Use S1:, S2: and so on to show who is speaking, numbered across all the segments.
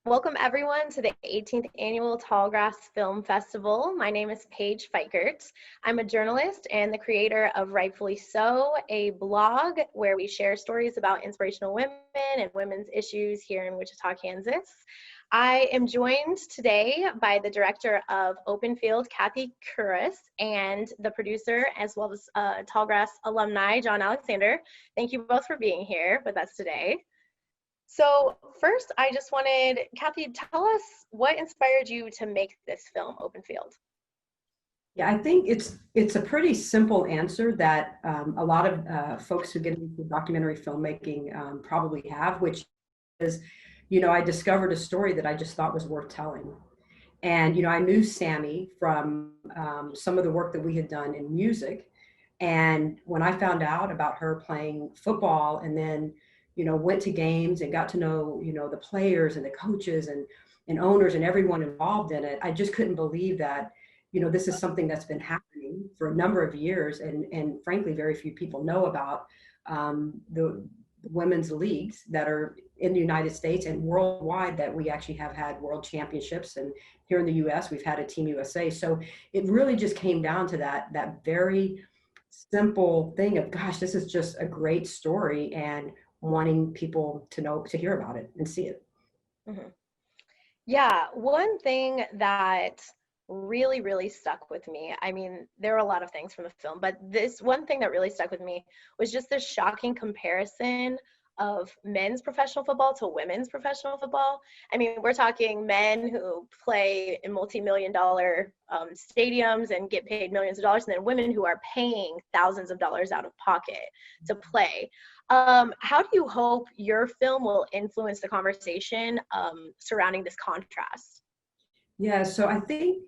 S1: Welcome everyone to the 18th Annual Tallgrass Film Festival. My name is Paige Feikert. I'm a journalist and the creator of Rightfully So, a blog where we share stories about inspirational women and women's issues here in Wichita, Kansas. I am joined today by the director of Open Field, Kathy Kuras, and the producer as well as Tallgrass alumni, John Alexander. Thank you both for being here with us today. So first, I just wanted, Kathy, tell us what inspired you to make this film, Open Field?
S2: Yeah, I think it's a pretty simple answer that a lot of folks who get into documentary filmmaking probably have, which is, I discovered a story that I just thought was worth telling. And, I knew Sammy from some of the work that we had done in music. And when I found out about her playing football and then, went to games and got to know, the players and the coaches and owners and everyone involved in it, I just couldn't believe that, this is something that's been happening for a number of years. And frankly, very few people know about the women's leagues that are in the United States and worldwide, that we actually have had world championships. And here in the US, we've had a Team USA. So it really just came down to that very simple thing of, gosh, this is just a great story, and wanting people to hear about it and see it.
S1: Mm-hmm. Yeah, one thing that really stuck with me, I mean, there are a lot of things from the film, but this one thing that really stuck with me was just the shocking comparison of men's professional football to women's professional football. I mean, we're talking men who play in multi-million-dollar stadiums and get paid millions of dollars, and then women who are paying thousands of dollars out of pocket to play. How do you hope your film will influence the conversation surrounding this contrast?
S2: Yeah, so I think,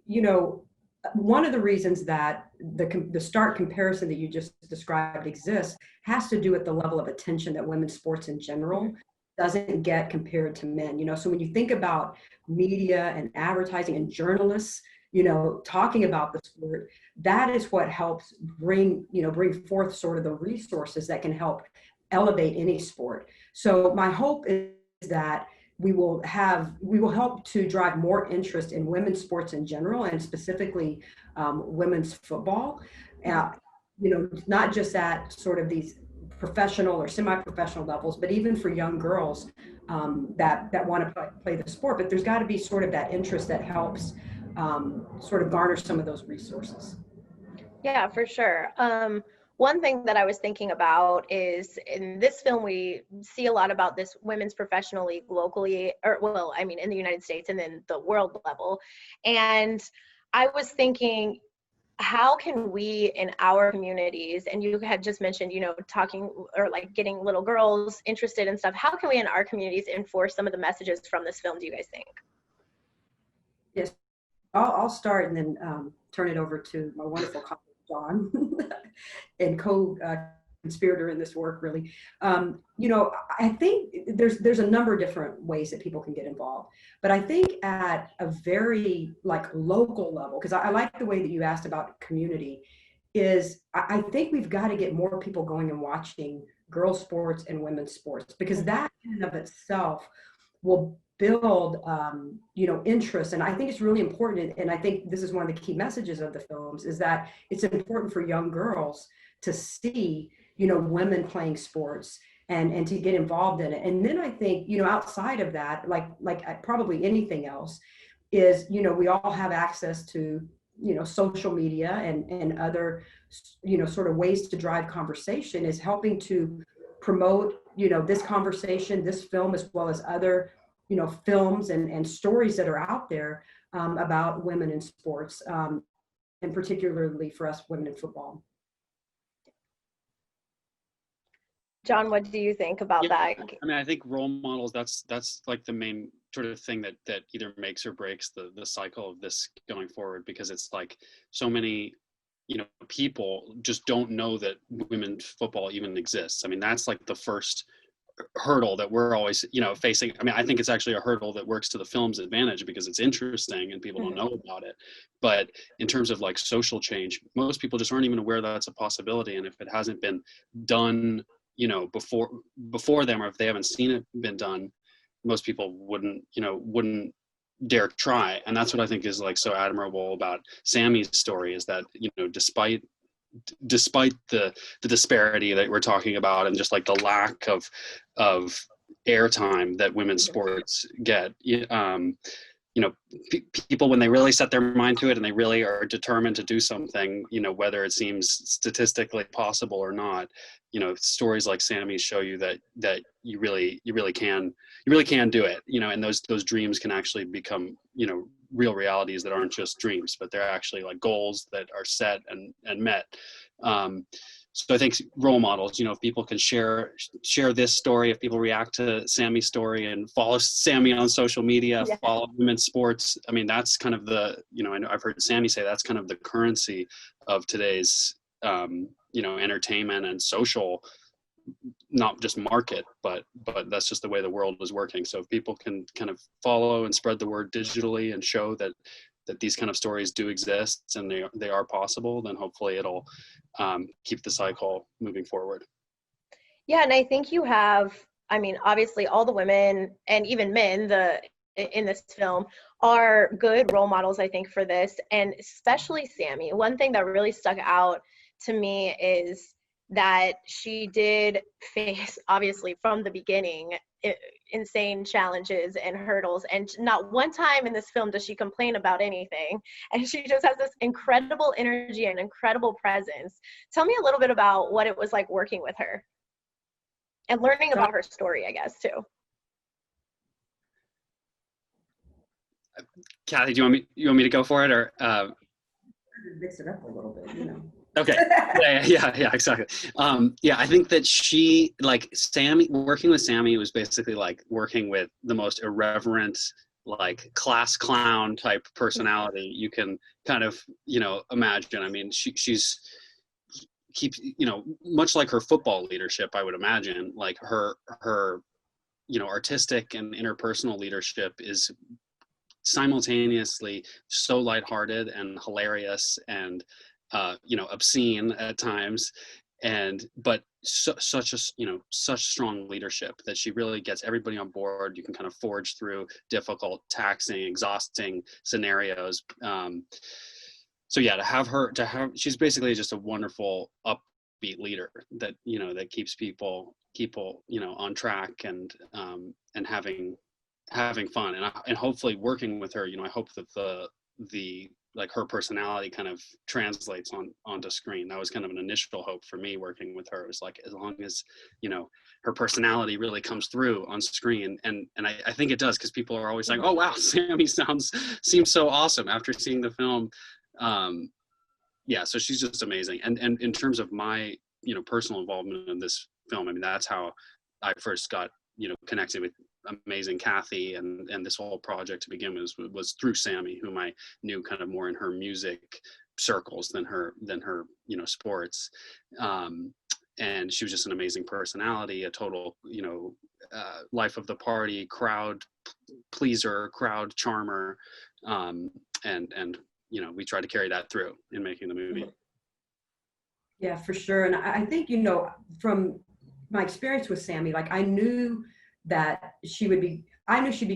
S2: one of the reasons that the stark comparison that you just described exists has to do with the level of attention that women's sports in general doesn't get compared to men. So when you think about media and advertising and journalists, talking about the sport, that is what helps bring forth sort of the resources that can help elevate any sport. So my hope is that we will help to drive more interest in women's sports in general, and specifically women's football. Not just at sort of these professional or semi-professional levels, but even for young girls that want to play the sport. But there's got to be sort of that interest that helps sort of garner some of those resources.
S1: Yeah, for sure. One thing that I was thinking about is in this film, we see a lot about this women's professional league locally, in the United States and then the world level. And I was thinking, how can we in our communities, and you had just mentioned, talking or like getting little girls interested in stuff, how can we in our communities enforce some of the messages from this film, do you guys think?
S2: Yes, I'll start and then turn it over to my wonderful colleague, John, and co-conspirator in this work, really. I think there's a number of different ways that people can get involved, but I think at a very local level, because I like the way that you asked about community, is I think we've got to get more people going and watching girls' sports and women's sports, because that in and of itself will build interest. And I think it's really important, and I think this is one of the key messages of the films, is that it's important for young girls to see women playing sports and to get involved in it. And then I think outside of that, like probably anything else, is we all have access to social media and other sort of ways to drive conversation, is helping to promote this conversation, this film, as well as other films and stories that are out there about women in sports, and particularly for us, women in football.
S1: John, what do you think about that?
S3: I mean, I think role models, that's like the main sort of thing that either makes or breaks the cycle of this going forward, because it's like so many people just don't know that women's football even exists. I mean, that's like the first hurdle that we're always facing. I mean, I think it's actually a hurdle that works to the film's advantage because it's interesting and people don't know about it. But in terms of like social change, most people just aren't even aware that that's a possibility. And if it hasn't been done before them, or if they haven't seen it been done, most people wouldn't dare try. And that's what I think is like so admirable about Sammy's story, is that, despite the disparity that we're talking about, and just like the lack of airtime that women's sports get, people, when they really set their mind to it and they really are determined to do something, whether it seems statistically possible or not, stories like Sammy's show you that you really can do it, and those dreams can actually become, real realities that aren't just dreams, but they're actually like goals that are set and met. So I think role models, if people can share this story, if people react to Sammy's story and follow Sammy on social media, follow women's sports, I mean, that's kind of the, I know I've heard Sammy say that's kind of the currency of today's, entertainment and social, not just market, but that's just the way the world is working. So if people can kind of follow and spread the word digitally and show that these kind of stories do exist and they are possible, then hopefully it'll keep the cycle moving forward.
S1: Yeah, and I think you have, obviously all the women and even men in this film are good role models, I think, for this, and especially Sammy. One thing that really stuck out to me is that she did face, obviously from the beginning, insane challenges and hurdles, and not one time in this film does she complain about anything, and she just has this incredible energy and incredible presence. Tell me a little bit about what it was like working with her and learning about her story, I guess, too.
S3: Kathy, do you want me to go for it, or
S2: mix it up a little bit,
S3: Okay. Yeah, exactly. I think that she, like, Sammy, working with Sammy was basically like working with the most irreverent, like, class clown type personality you can kind of, imagine. I mean, she's keeps, much like her football leadership, I would imagine, like her artistic and interpersonal leadership is simultaneously so lighthearted and hilarious and obscene at times, but such strong leadership that she really gets everybody on board. You can kind of forge through difficult, taxing, exhausting scenarios. To have she's basically just a wonderful upbeat leader that that keeps people on track and having fun, and hopefully working with her, I hope that the like her personality kind of translates onto screen. That was kind of an initial hope for me working with her. It was like, as long as her personality really comes through on screen, and I think it does, because people are always like, oh wow, Sammy seems so awesome after seeing the film. So she's just amazing. And in terms of my personal involvement in this film, I mean, that's how I first got connected with amazing Kathy and this whole project to begin with was through Sammy, whom I knew kind of more in her music circles than her sports. And she was just an amazing personality, a total life of the party, crowd pleaser, crowd charmer, and we tried to carry that through in making the movie.
S2: Yeah, for sure. And I think from my experience with Sammy, like, I knew that she'd be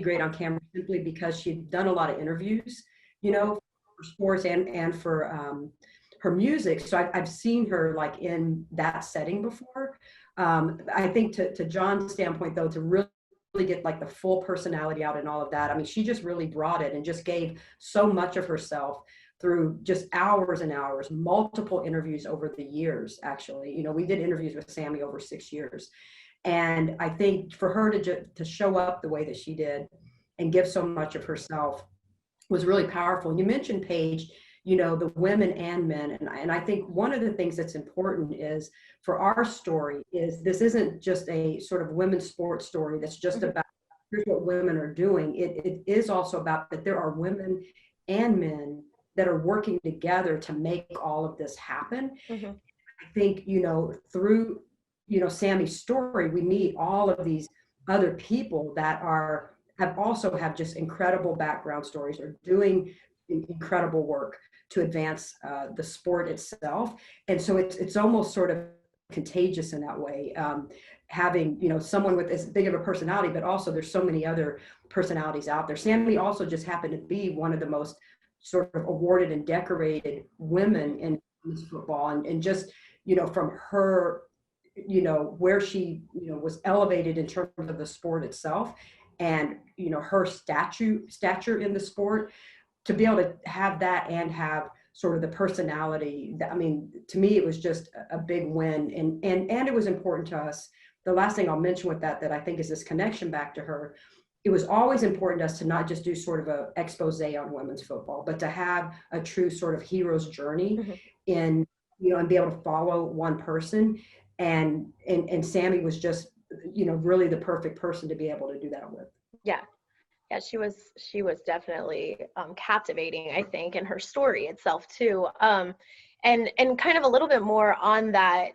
S2: great on camera, simply because she'd done a lot of interviews, for sports and for her music. So I've seen her like in that setting before. I think to John's standpoint, though, to really get like the full personality out and all of that, I mean, she just really brought it and just gave so much of herself through just hours and hours, multiple interviews over the years. Actually, we did interviews with Sammy over 6 years. And I think for her to show up the way that she did and give so much of herself was really powerful. And you mentioned, Paige, the women and men. And I think one of the things that's important is, for our story, is this isn't just a sort of women's sports story that's just about here's what women are doing. It is also about that there are women and men that are working together to make all of this happen. I think, through Sammy's story, we meet all of these other people that have just incredible background stories, or doing incredible work to advance the sport itself. And so it's almost sort of contagious in that way. Having, you know, someone with as big of a personality, but also there's so many other personalities out there. Sammy also just happened to be one of the most sort of awarded and decorated women in women's football. And just, you know, from her, you know, where she, you know, was elevated in terms of the sport itself and, you know, her stature in the sport, to be able to have that and have sort of the personality that, I mean, to me, it was just a big win. And it was important to us. The last thing I'll mention with that I think is this connection back to her. It was always important to us to not just do sort of a expose on women's football, but to have a true sort of hero's journey in, you know, and be able to follow one person. And Sammy was just, you know, really the perfect person to be able to do that with.
S1: Yeah. Yeah, she was definitely captivating, I think, in her story itself too. And kind of a little bit more on that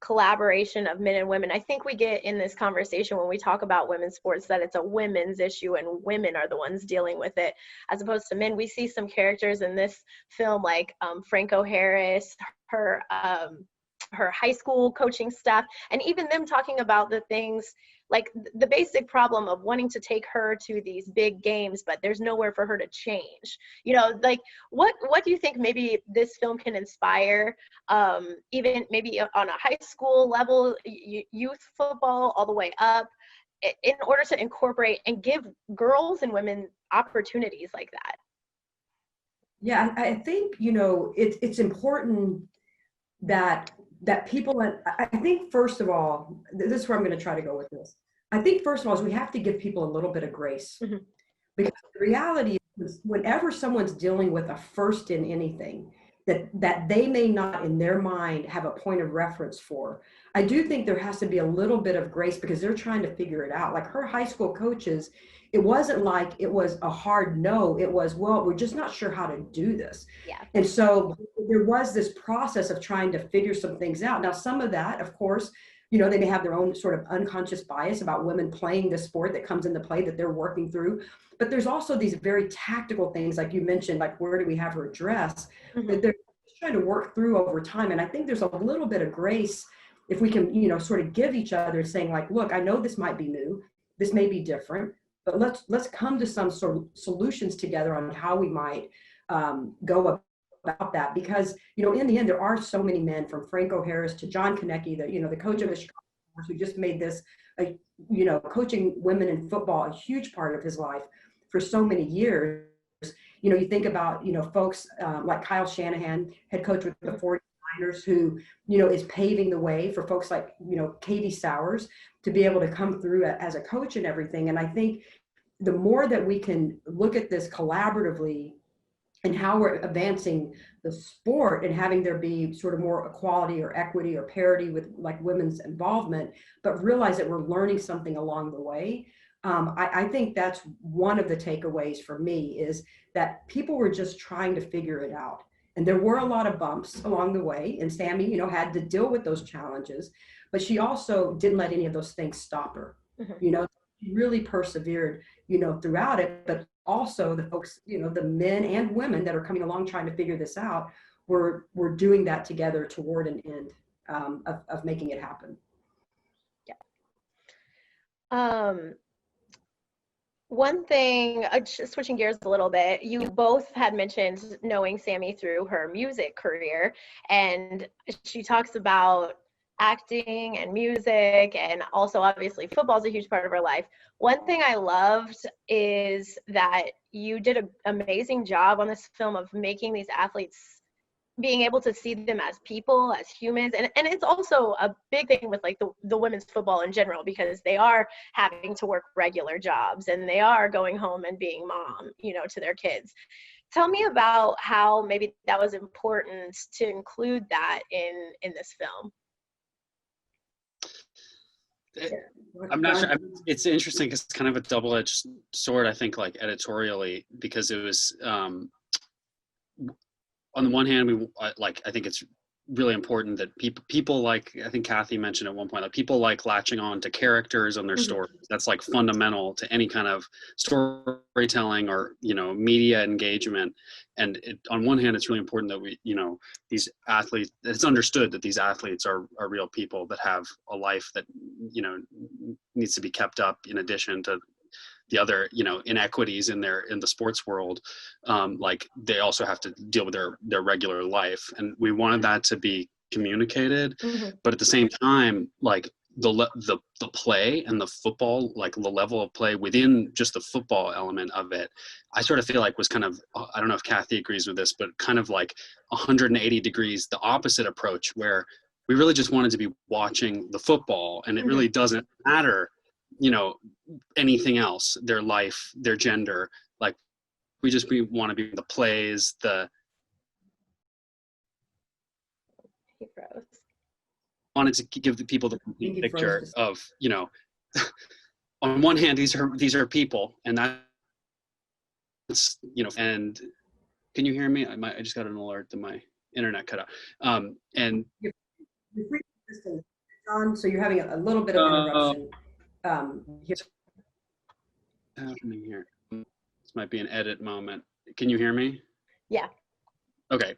S1: collaboration of men and women. I think we get in this conversation when we talk about women's sports that it's a women's issue and women are the ones dealing with it as opposed to men. We see some characters in this film like Franco Harris, her high school coaching staff, and even them talking about the things like the basic problem of wanting to take her to these big games, but there's nowhere for her to change. You know, like what do you think maybe this film can inspire, even maybe on a high school level, youth football all the way up, in order to incorporate and give girls and women opportunities like that?
S2: Yeah, I think, you know, it's important that people, I think first of all, this is where I'm going to try to go with this. I think first of all is we have to give people a little bit of grace, because the reality is whenever someone's dealing with a first in anything that they may not in their mind have a point of reference for, I do think there has to be a little bit of grace because they're trying to figure it out. Like her high school coaches, it wasn't like it was a hard no. It was, well, we're just not sure how to do this.
S1: Yeah.
S2: And so there was this process of trying to figure some things out. Now, some of that, of course, you know, they may have their own sort of unconscious bias about women playing the sport that comes into play that they're working through. But there's also these very tactical things, like you mentioned, like where do we have her dress, that they're trying to work through over time. And I think there's a little bit of grace if we can, you know, sort of give each other saying like, look, I know this might be new, this may be different, but let's come to some sort of solutions together on how we might go about that. Because, you know, in the end, there are so many men, from Franco Harris to John Konecki, the, you know, the coach of the Chicago Bears, who just made this, you know, coaching women in football a huge part of his life for so many years. You know, you think about, you know, folks like Kyle Shanahan, head coach with the 49ers, who, you know, is paving the way for folks like, you know, Katie Sowers to be able to come through as a coach and everything. And I think the more that we can look at this collaboratively and how we're advancing the sport and having there be sort of more equality or equity or parity with like women's involvement, but realize that we're learning something along the way. I think that's one of the takeaways for me, is that people were just trying to figure it out. And there were a lot of bumps along the way, and Sammy, you know, had to deal with those challenges, but she also didn't let any of those things stop her. You know, she really persevered, you know, throughout it. But also the folks, you know, the men and women that are coming along trying to figure this out, were doing that together toward an end of making it happen.
S1: Yeah. One thing, switching gears a little bit, you both had mentioned knowing Sammy through her music career, and she talks about acting and music, and also obviously football is a huge part of her life. One thing I loved is that you did an amazing job on this film of making these athletes, being able to see them as people, as humans. And it's also a big thing with like the women's football in general, because they are having to work regular jobs and they are going home and being mom, you know, to their kids. Tell me about how maybe that was important to include that in this film.
S3: I'm not sure. It's interesting because it's kind of a double-edged sword, I think, like editorially, because it was, on the one hand, I think it's really important that people like, I think Kathy mentioned at one point, like people like latching on to characters on their stories. That's like fundamental to any kind of storytelling or, you know, media engagement. And on one hand, it's really important that we, you know, these athletes, it's understood that these athletes are real people that have a life that, you know, needs to be kept up in addition to the other, you know, inequities in the sports world. Like they also have to deal with their regular life, and we wanted that to be communicated. But at the same time, like the play and the football, like the level of play within just the football element of it, I sort of feel like was kind of, I don't know if Kathy agrees with this, but kind of like 180 degrees the opposite approach, where we really just wanted to be watching the football, and it really doesn't matter, you know, anything else, their life, their gender. Like we want to be the plays, wanted to give the people the complete picture of, you know, on one hand, these are people, and that's, you know, and can you hear me? I just got an alert that my internet cut out. And
S2: you're on, so you're having a little bit of interruption.
S3: What's happening here? This might be an edit moment. Can you hear me?
S1: Yeah. Okay.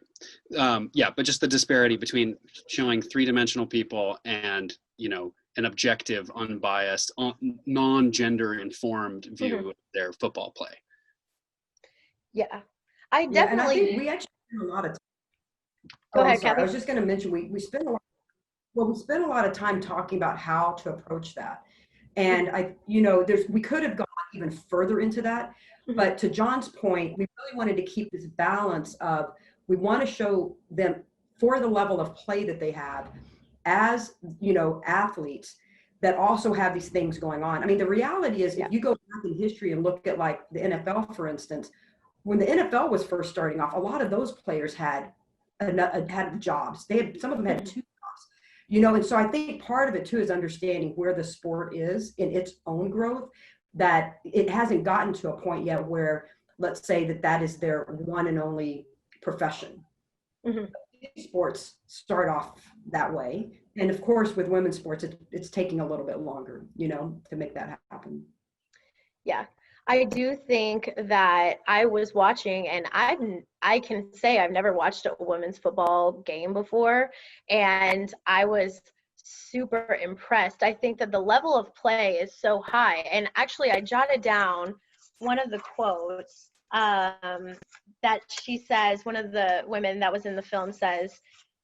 S3: Yeah, but just the disparity between showing three-dimensional people and, you know, an objective, unbiased, non-gender informed view of their football play.
S1: Yeah, I definitely.
S2: And I think we actually spend a lot of time.
S1: Go ahead, Kathy.
S2: I was just going to mention we spend a lot of time talking about how to approach that. And we could have gone even further into that, but to John's point, we really wanted to keep this balance of, we want to show them for the level of play that they have as, you know, athletes that also have these things going on. I mean, the reality is, if you go back in history and look at like the NFL, for instance, when the NFL was first starting off, a lot of those players had jobs. Some of them had 2 jobs. You know, and so I think part of it too is understanding where the sport is in its own growth, that it hasn't gotten to a point yet where, let's say that is their one and only profession. Sports start off that way. And of course, with women's sports, it's taking a little bit longer, you know, to make that happen.
S1: Yeah. I do think that I was watching, and I can say I've never watched a women's football game before, and I was super impressed. I think that the level of play is so high, and actually I jotted down one of the quotes that she says, one of the women that was in the film says,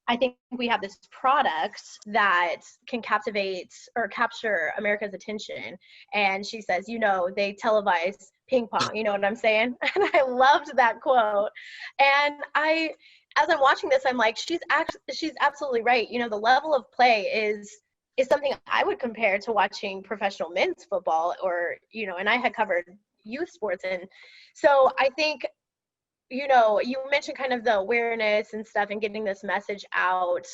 S1: I think we have this product that can captivate or capture America's attention. And she says, you know, they televise ping pong, you know what I'm saying? And I loved that quote. And as I'm watching this, I'm like, she's absolutely right. You know, the level of play is something I would compare to watching professional men's football, or, you know, and I had covered youth sports. And so I think, you know, you mentioned kind of the awareness and stuff and getting this message out.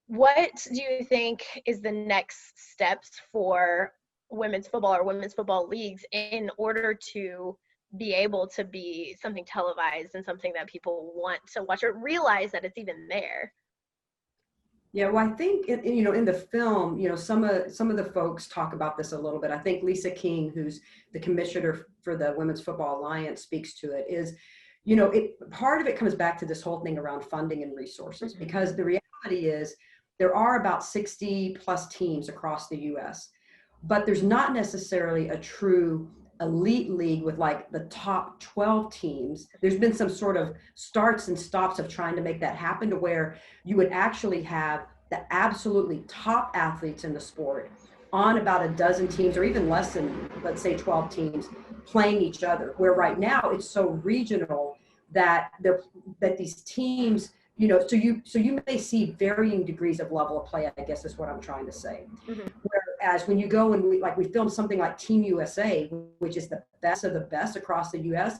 S1: What do you think is the next steps for women's football or women's football leagues in order to be able to be something televised and something that people want to watch or realize that it's even there?
S2: Yeah, well, I think, you know, in the film, you know, some of the folks talk about this a little bit. I think Lisa King, who's the commissioner for the Women's Football Alliance, speaks to it, is, you know, part of it comes back to this whole thing around funding and resources, because the reality is there are about 60 plus teams across the US, but there's not necessarily a true elite league with like the top 12 teams. There's been some sort of starts and stops of trying to make that happen, to where you would actually have the absolutely top athletes in the sport on about a dozen teams, or even less than, let's say, 12 teams playing each other, where right now it's so regional that these teams, you know, so you may see varying degrees of level of play, I guess is what I'm trying to say. Whereas when you go and we filmed something like Team USA, which is the best of the best across the US,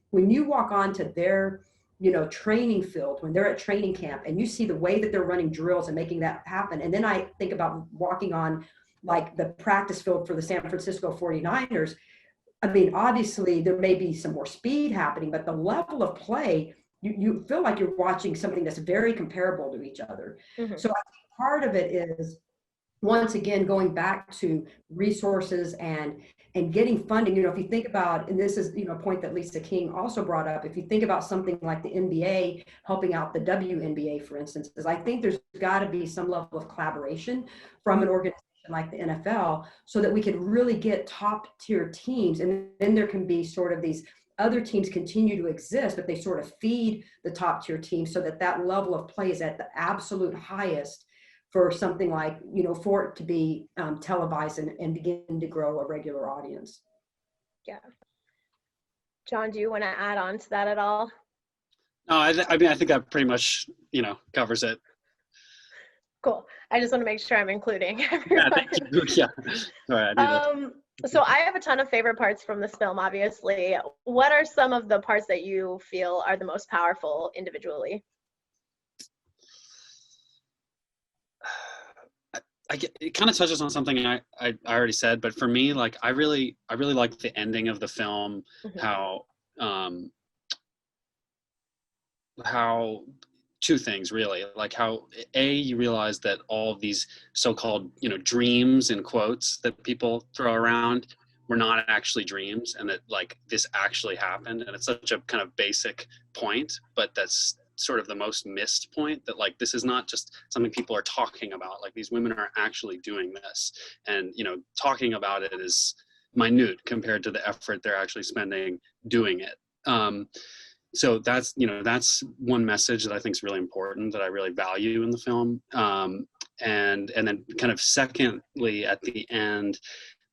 S2: when you walk onto their, you know, training field, when they're at training camp, and you see the way that they're running drills and making that happen. And then I think about walking on like the practice field for the San Francisco 49ers. I mean, obviously there may be some more speed happening, but the level of play you feel like you're watching something that's very comparable to each other.
S1: Mm-hmm.
S2: So I think part of it is, once again, going back to resources and getting funding. If you think about, and this is, a point that Lisa King also brought up, if you think about something like the NBA helping out the WNBA, for instance, is I think there's got to be some level of collaboration from an organization like the NFL, so that we can really get top tier teams, and then there can be sort of these other teams continue to exist, but they sort of feed the top tier teams, so that that level of play is at the absolute highest for something like, for it to be televised and begin to grow a regular audience.
S1: Yeah. John, do you want to add on to that at all?
S3: No, I think that pretty much, covers it.
S1: Cool. I just want to make sure I'm including everyone.
S3: Yeah, thank you. Yeah. All right, I knew that.
S1: So I have a ton of favorite parts from this film, obviously. What are some of the parts that you feel are the most powerful individually?
S3: It kind of touches on something I already said, but for me, like I really like the ending of the film,
S1: Mm-hmm.
S3: how two things really, like how you realize that all of these so-called dreams in quotes that people throw around were not actually dreams, and that like this actually happened. And it's such a kind of basic point, but that's sort of the most missed point, that like this is not just something people are talking about. Like these women are actually doing this, and talking about it is minute compared to the effort they're actually spending doing it. So that's one message that I think is really important, that I really value in the film. And then kind of secondly, at the end,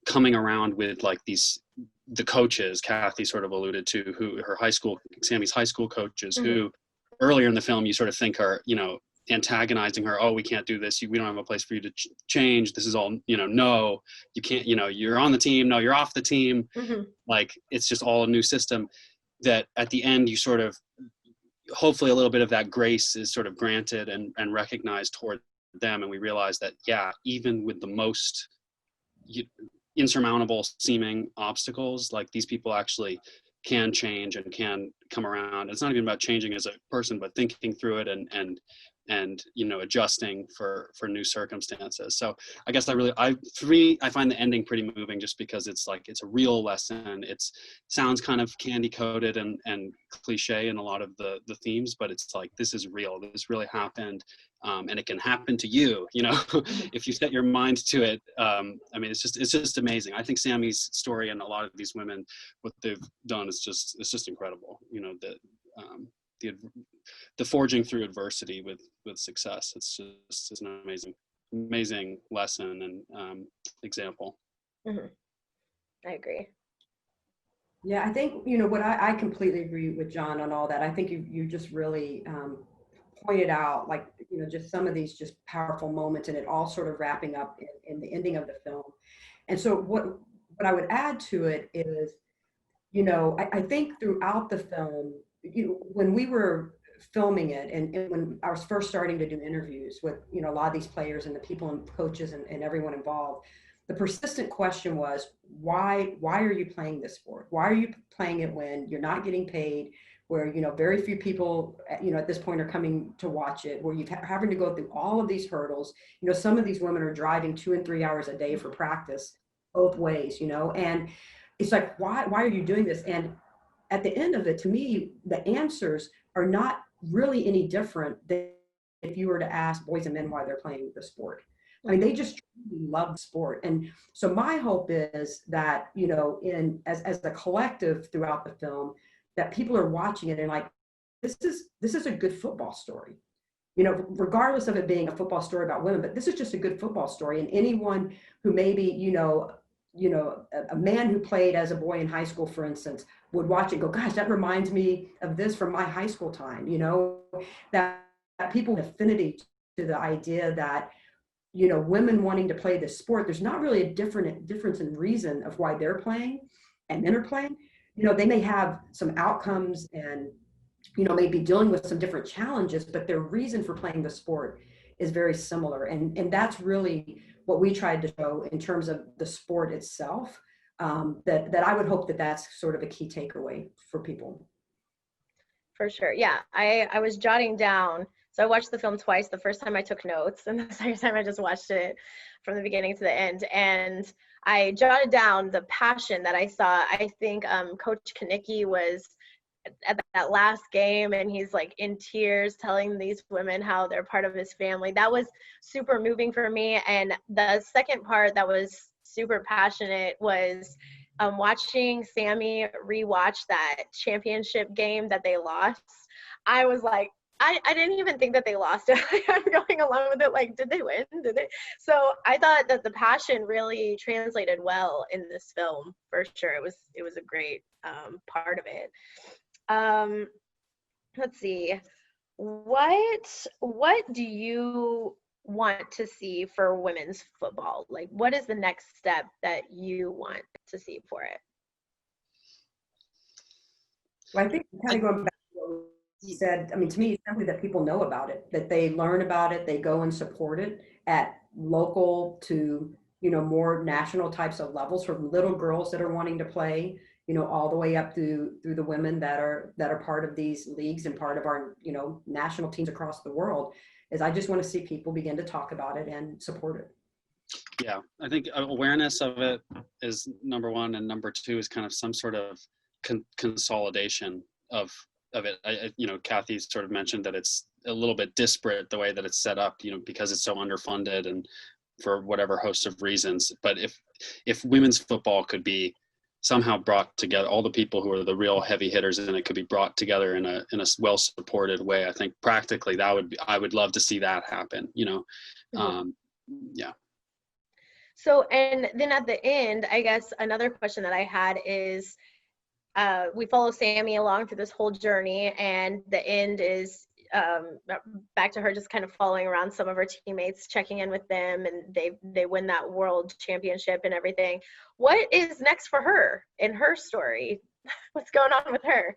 S3: coming around with like the coaches Kathy sort of alluded to, who Sammy's high school coaches, mm-hmm. who earlier in the film you sort of think are, antagonizing her. Oh, we can't do this. We don't have a place for you to change. This is all, no, you can't, you're on the team. No, you're off the team. Mm-hmm. Like, it's just all a new system. That at the end, you sort of, hopefully a little bit of that grace is sort of granted and recognized toward them. And we realize that, yeah, even with the most insurmountable seeming obstacles, like these people actually can change and can come around. It's not even about changing as a person, but thinking through it and adjusting for new circumstances. So I guess I find the ending pretty moving, just because it's like, it's a real lesson. It's sounds kind of candy coated and cliche in a lot of the themes, but it's like, this is real. This really happened. And it can happen to you, if you set your mind to it. I mean, it's just amazing. I think Sammy's story and a lot of these women, what they've done is it's just incredible. The forging through adversity with success. It's an amazing lesson and example.
S1: Mm-hmm. I agree.
S2: Yeah, I think, what I completely agree with John on all that. I think you just really pointed out, like, just some of these just powerful moments, and it all sort of wrapping up in the ending of the film. And so what I would add to it is, I think throughout the film, when we were filming it, and when I was first starting to do interviews with, a lot of these players and the people and coaches and everyone involved, the persistent question was, why are you playing this sport? Why are you playing it when you're not getting paid, where, very few people, at this point are coming to watch it, where you're having to go through all of these hurdles. Some of these women are driving 2 and 3 hours a day for practice both ways, and it's like, why are you doing this? And at the end of it, to me, the answers are not really any different than if you were to ask boys and men why they're playing the sport. I mean, they just love the sport. And so my hope is that, as a collective throughout the film, that people are watching it and like, this is a good football story, regardless of it being a football story about women, but this is just a good football story. And anyone who maybe, a man who played as a boy in high school, for instance, would watch it and go, gosh, that reminds me of this from my high school time, that people have affinity to the idea that, women wanting to play this sport, there's not really a difference in reason of why they're playing and men are playing. They may have some outcomes and, may be dealing with some different challenges, but their reason for playing the sport is very similar. And that's really what we tried to show in terms of the sport itself, that I would hope that that's sort of a key takeaway for people.
S1: For sure. Yeah, I was jotting down. So I watched the film twice. The first time I took notes, and the second time I just watched it from the beginning to the end. And I jotted down the passion that I saw. I think Coach Kanicki was at that last game, and he's like in tears telling these women how they're part of his family. That was super moving for me. And the second part that was super passionate was watching Sammy rewatch that championship game that they lost. I was like, I didn't even think that they lost it. I'm going along with it like, did they win? Did they? So I thought that the passion really translated well in this film, for sure. It was a great part of it. Let's see. What do you want to see for women's football? Like, what is the next step that you want to see for it?
S2: Well, I think kind of going back to what you said, I mean, to me, it's simply that people know about it, that they learn about it, they go and support it at local to, more national types of levels, from little girls that are wanting to play, all the way up through the women that are part of these leagues and part of our, national teams across the world. Is I just want to see people begin to talk about it and support it.
S3: Yeah, I think awareness of it is number one, and number two is kind of some sort of consolidation of it. Kathy sort of mentioned that it's a little bit disparate the way that it's set up, because it's so underfunded and for whatever host of reasons. But if women's football could be somehow brought together, all the people who are the real heavy hitters in it could be brought together in a well supported way, I think practically I would love to see that happen.
S1: Mm-hmm.
S3: Yeah.
S1: So, and then at the end, I guess another question that I had is, we follow Sammy along through this whole journey, and the end is back to her just kind of following around some of her teammates, checking in with them, and they win that world championship and everything. What is next for her in her story? What's going on with her?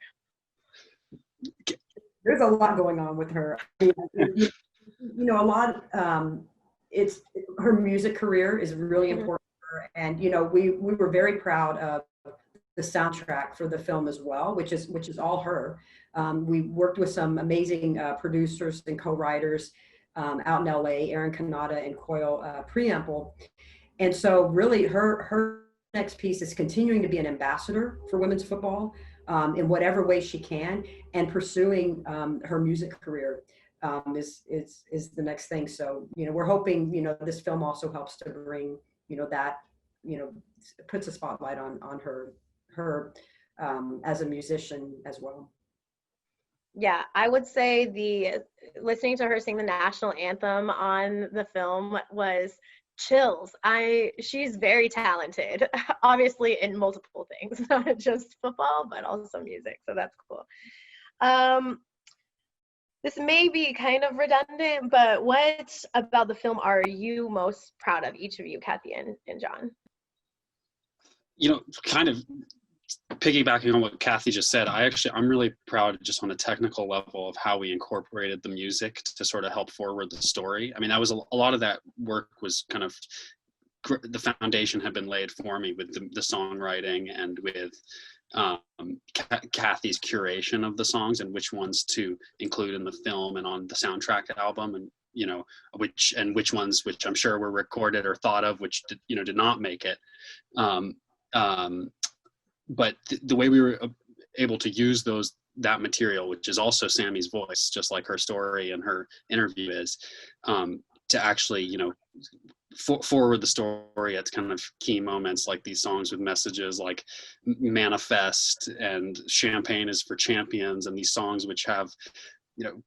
S2: There's a lot going on with her. A lot. It's her music career is really important for her, and we were very proud of the soundtrack for the film as well, which is all her. We worked with some amazing producers and co-writers out in LA, Aaron Kanata and Coil Preamble. And so really her next piece is continuing to be an ambassador for women's football in whatever way she can, and pursuing her music career is the next thing. So, we're hoping, this film also helps to bring, that, puts a spotlight on her as a musician as well.
S1: Yeah, I would say listening to her sing the national anthem on the film was chills. She's very talented, obviously in multiple things, not just football, but also music. So that's cool. This may be kind of redundant, but what about the film are you most proud of, each of you, Kathy and John?
S3: Kind of piggybacking on what Kathy just said, I'm really proud just on a technical level of how we incorporated the music to sort of help forward the story. I mean, that was a lot of that work was kind of, the foundation had been laid for me with the songwriting and with Kathy's curation of the songs and which ones to include in the film and on the soundtrack album, and which ones, which I'm sure were recorded or thought of, which did not make it. But the way we were able to use that material, which is also Sammy's voice, just like her story and her interview is, to actually, forward the story at kind of key moments, like these songs with messages like Manifest and Champagne is for Champions, and these songs which have,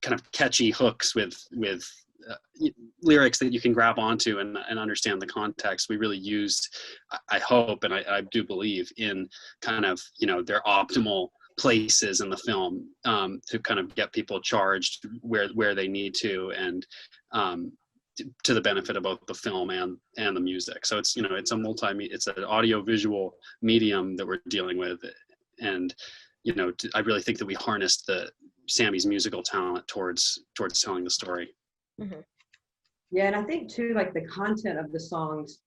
S3: kind of catchy hooks with lyrics that you can grab onto and understand the context. We really used, I hope, and I do believe in kind of, their optimal places in the film to kind of get people charged where they need to, and to the benefit of both the film and the music. So it's, it's it's an audio visual medium that we're dealing with. And, I really think that we harnessed Sammy's musical talent towards telling the story.
S1: Mm-hmm.
S2: Yeah, and I think too, like the content of the songs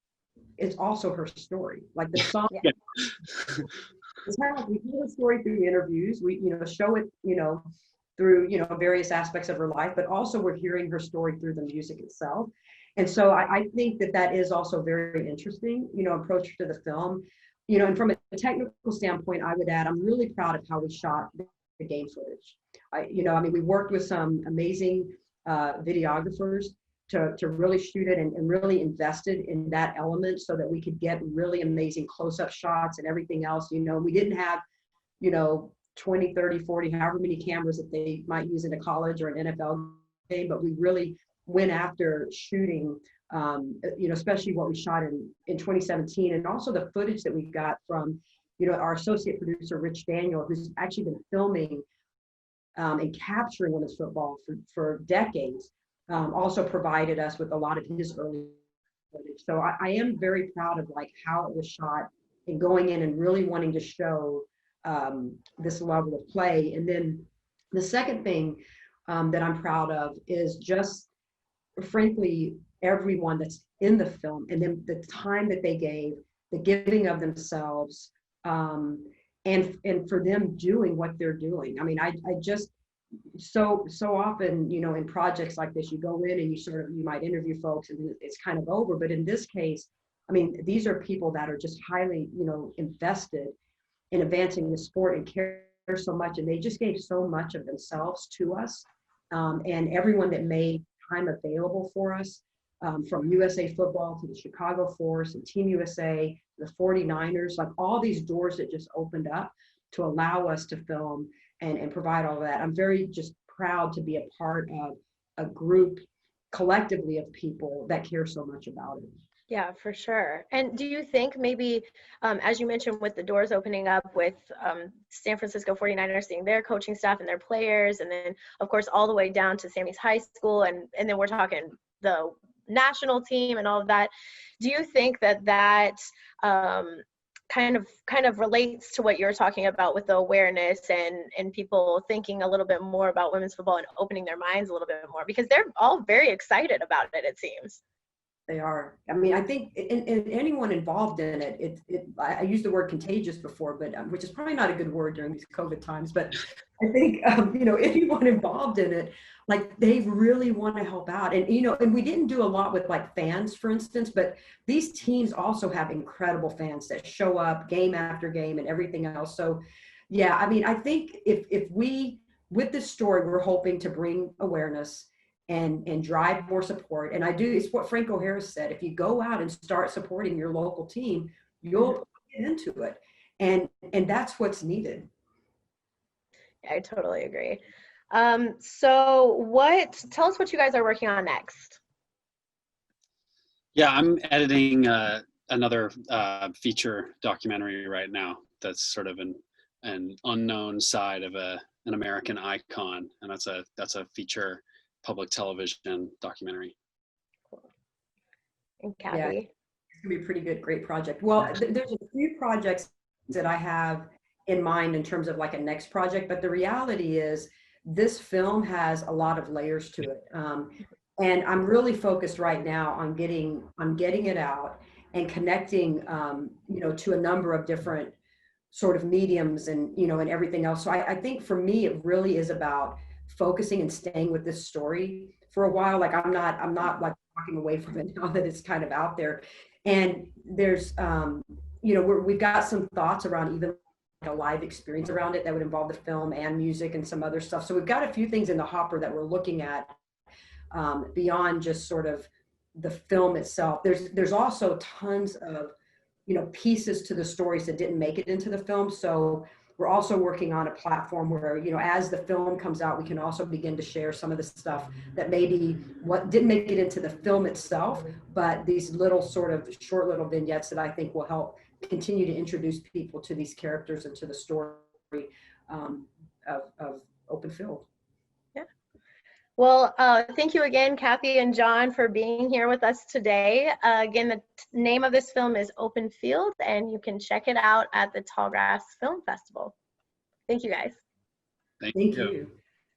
S2: is also her story. Like the song,
S1: Yeah.
S2: It's kind of like we hear the story through interviews. We, show it, through, you know, various aspects of her life, but also we're hearing her story through the music itself. And so I think that that is also very interesting, you know, approach to the film. You know, and from a technical standpoint, I would add, I'm really proud of how we shot the game footage. You know, I mean, we worked with some amazing videographers to really shoot it and really invested in that element so that we could get really amazing close-up shots and everything else. You know, we didn't have, you know, 20, 30, 40, however many cameras that they might use in a college or an NFL game, but we really went after shooting, you know, especially what we shot in 2017, and also the footage that we got from, you know, our associate producer, Rich Daniel, who's actually been filming and capturing women's football for decades, also provided us with a lot of his early footage. So I am very proud of like how it was shot and going in and really wanting to show this level of play. And then the second thing that I'm proud of is just, frankly, everyone that's in the film, and then the time that they gave, the giving of themselves, and for them doing what they're doing. I mean, I just so often, you know, in projects like this, you go in and you might interview folks and it's kind of over. But in this case, I mean, these are people that are just highly, you know, invested in advancing the sport and care so much, and they just gave so much of themselves to us, and everyone that made time available for us, from USA Football to the Chicago Force and Team USA, the 49ers, like all these doors that just opened up to allow us to film and provide all of that. I'm very just proud to be a part of a group collectively of people that care so much about it.
S1: Yeah, for sure. And do you think maybe, as you mentioned, with the doors opening up with San Francisco 49ers seeing their coaching staff and their players, and then, of course, all the way down to Sammy's high school, and then we're talking the national team and all of that, do you think that kind of relates to what you're talking about with the awareness and people thinking a little bit more about women's football and opening their minds a little bit more? Because they're all very excited about it, it seems.
S2: They are. I mean, I think in anyone involved in it, I used the word contagious before, but which is probably not a good word during these COVID times. But I think, you know, anyone involved in it, like they really want to help out. And, you know, and we didn't do a lot with like fans, for instance, but these teams also have incredible fans that show up game after game and everything else. So, yeah, I mean, I think if we, with this story, we're hoping to bring awareness and drive more support. And it's what Franco Harris said, if you go out and start supporting your local team, you'll get into it. And that's what's needed.
S1: Yeah, I totally agree. So tell us what you guys are working on next.
S3: Yeah, I'm editing another feature documentary right now that's sort of an unknown side of an American icon, and that's a feature public television documentary.
S1: Cool. And Kathy?
S2: Yeah, it's gonna be a pretty good, great project. Well, there's a few projects that I have in mind in terms of like a next project, but the reality is this film has a lot of layers to it. And I'm really focused right now on getting it out and connecting, you know, to a number of different sort of mediums and, you know, and everything else. So I think for me, it really is about focusing and staying with this story for a while. Like I'm not like walking away from it now that it's kind of out there. And there's, you know, we've got some thoughts around even like a live experience around it that would involve the film and music and some other stuff. So we've got a few things in the hopper that we're looking at beyond just sort of the film itself. There's also tons of, you know, pieces to the stories that didn't make it into the film. So we're also working on a platform where, you know, as the film comes out, we can also begin to share some of the stuff that maybe what didn't make it into the film itself, but these little sort of short little vignettes that I think will help continue to introduce people to these characters and to the story of Open Field.
S1: Yeah. Well, thank you again, Kathy and John, for being here with us today. Again, the name of this film is Open Field, and you can check it out at the Tallgrass Film Festival. Thank you, guys.
S3: Thank
S2: Thank
S3: you.
S2: you.